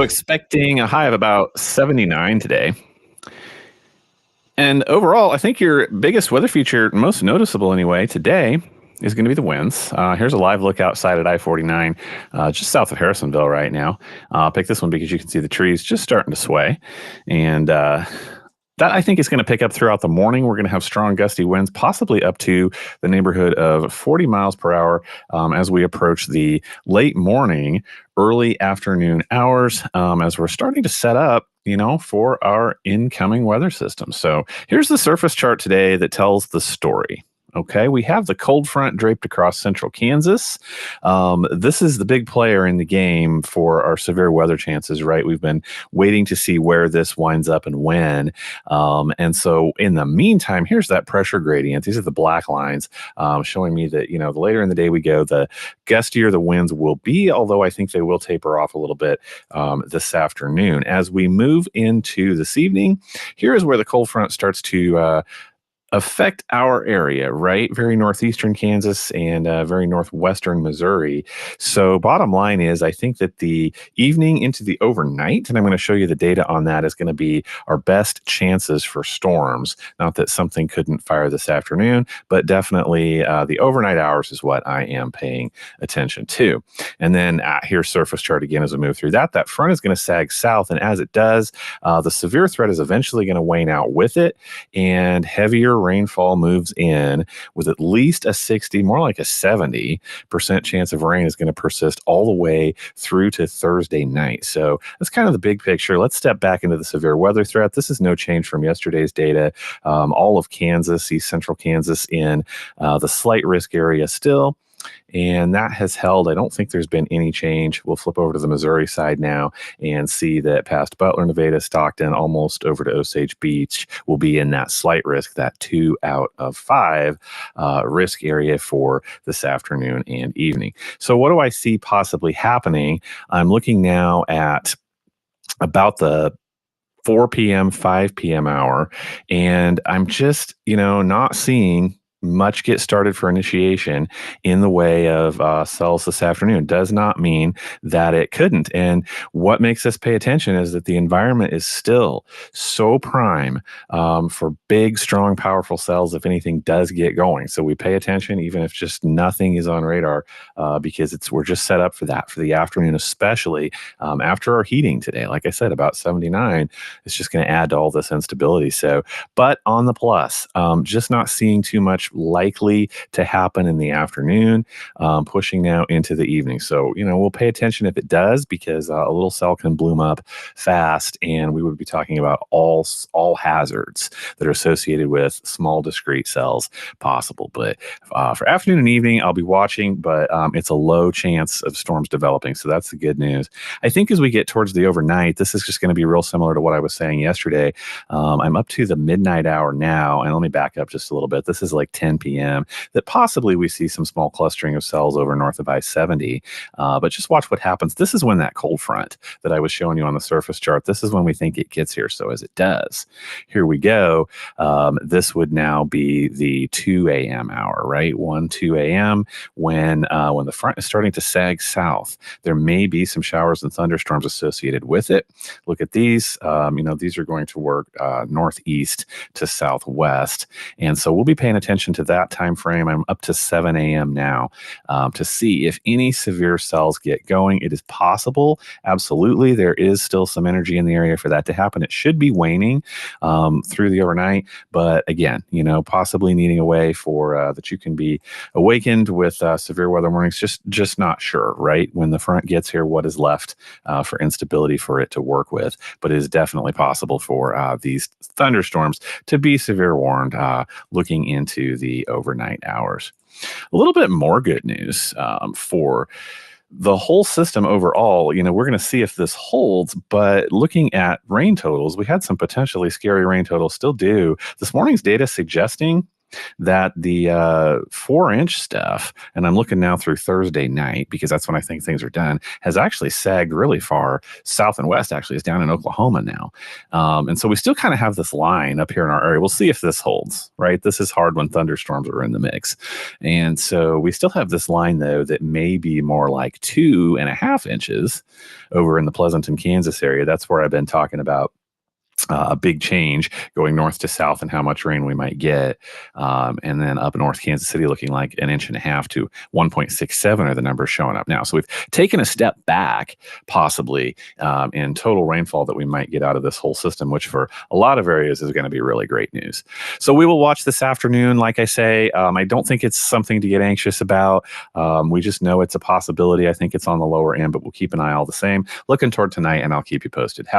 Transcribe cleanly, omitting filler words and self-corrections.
So expecting a high of about 79 today. And overall, I think your biggest weather feature, most noticeable anyway, today is going to be the winds. Here's a live look outside at I-49, just south of Harrisonville right now. I'll pick this one because you can see the trees just starting to sway. And that I think is going to pick up throughout the morning. We're going to have strong gusty winds, possibly up to the neighborhood of 40 miles per hour as we approach the late morning, early afternoon hours as we're starting to set up for our incoming weather system. So here's the surface chart today that tells the story. Okay, we have the cold front draped across central Kansas. This is the big player in the game for our severe weather chances, right? We've been waiting to see where this winds up and when. And so in the meantime, here's that pressure gradient. These are the black lines showing me that, the later in the day we go, the gustier the winds will be, although I think they will taper off a little bit this afternoon. As we move into this evening, here is where the cold front starts to affect our area, right? Very northeastern Kansas and very northwestern Missouri. So bottom line is, I think that the evening into the overnight, and I'm going to show you the data on that, is going to be our best chances for storms. Not that something couldn't fire this afternoon, but definitely the overnight hours is what I am paying attention to. And then here's surface chart again as we move through that. That front is going to sag south, and as it does, the severe threat is eventually going to wane out with it, and heavier rainfall moves in with at least a 60, more like a 70% chance of rain is going to persist all the way through to Thursday night. So that's kind of the big picture. Let's step back into the severe weather threat. This is no change from yesterday's data. All of Kansas, East Central Kansas in the slight risk area still. And that has held. I don't think there's been any change. We'll flip over to the Missouri side now and see that past Butler, Nevada, Stockton, almost over to Osage Beach will be in that slight risk, that 2 out of 5 risk area for this afternoon and evening. So what do I see possibly happening? I'm looking now at about the 4 p.m., 5 p.m. hour, and I'm just, not seeing much get started for initiation in the way of cells this afternoon. Does not mean that it couldn't. And what makes us pay attention is that the environment is still so prime for big, strong, powerful cells if anything does get going. So we pay attention even if just nothing is on radar because we're just set up for that for the afternoon, especially after our heating today. Like I said, about 79, it's just going to add to all this instability. So, but on the plus, just not seeing too much likely to happen in the afternoon, pushing now into the evening. So, we'll pay attention if it does, because a little cell can bloom up fast, and we would be talking about all hazards that are associated with small discrete cells possible. But for afternoon and evening, I'll be watching, but it's a low chance of storms developing. So that's the good news. I think as we get towards the overnight, this is just going to be real similar to what I was saying yesterday. I'm up to the midnight hour now, and let me back up just a little bit. This is like 10 p.m. that possibly we see some small clustering of cells over north of I-70. But just watch what happens. This is when that cold front that I was showing you on the surface chart, this is when we think it gets here. So as it does, here we go. This would now be the 2 a.m. hour, right? 2 a.m. when the front is starting to sag south. There may be some showers and thunderstorms associated with it. Look at these. These are going to work northeast to southwest. And so we'll be paying attention to that time frame. I'm up to 7 a.m. now to see if any severe cells get going. It is possible. Absolutely. There is still some energy in the area for that to happen. It should be waning through the overnight. But again, possibly needing a way for that you can be awakened with severe weather warnings. Just not sure, right? When the front gets here, what is left for instability for it to work with. But it is definitely possible for these thunderstorms to be severe warned looking into the overnight hours. A little bit more good news for the whole system overall. We're going to see if this holds, but looking at rain totals, we had some potentially scary rain totals, still do. This morning's data suggesting that the 4-inch stuff, and I'm looking now through Thursday night because that's when I think things are done, has actually sagged really far south and west. Actually, is down in Oklahoma now, and so we still kind of have this line up here in our area. We'll see if this holds. Right, this is hard when thunderstorms are in the mix, and so we still have this line though that may be more like 2.5 inches over in the Pleasanton, Kansas area. That's where I've been talking about a big change going north to south and how much rain we might get. And then up north Kansas City looking like 1.5 to 1.67 are the numbers showing up now. So we've taken a step back possibly in total rainfall that we might get out of this whole system, which for a lot of areas is going to be really great news. So we will watch this afternoon. Like I say, I don't think it's something to get anxious about. We just know it's a possibility. I think it's on the lower end, but we'll keep an eye all the same. Looking toward tonight, and I'll keep you posted. Have a